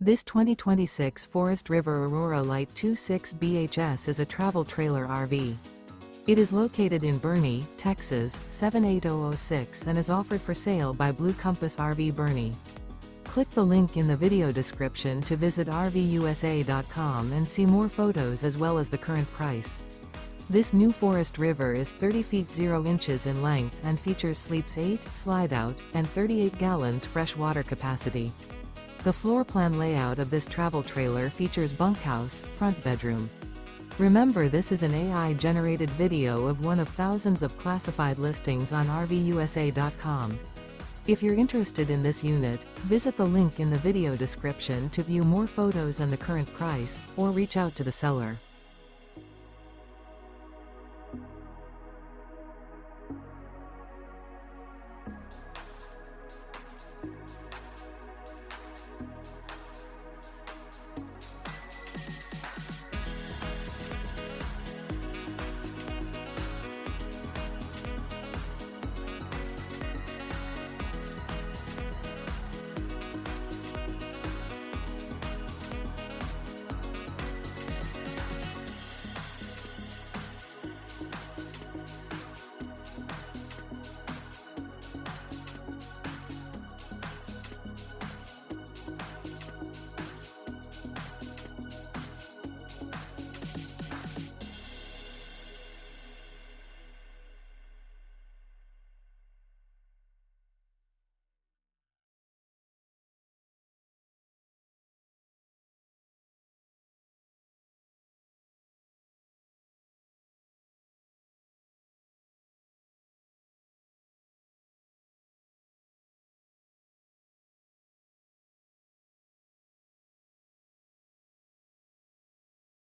This 2026 Forest River Aurora Light 26 BHS is a travel trailer RV. It is located in Boerne, Texas, 78006 and is offered for sale by Blue Compass RV Boerne. Click the link in the video description to visit RVUSA.com and see more photos as well as the current price. This new Forest River is 30 feet 0 inches in length and features sleeps 8, Slideout, and 38 gallons fresh water capacity. The floor plan layout of this travel trailer features bunkhouse, front bedroom. Remember, this is an AI-generated video of one of thousands of classified listings on RVUSA.com. If you're interested in this unit, visit the link in the video description to view more photos and the current price, or reach out to the seller.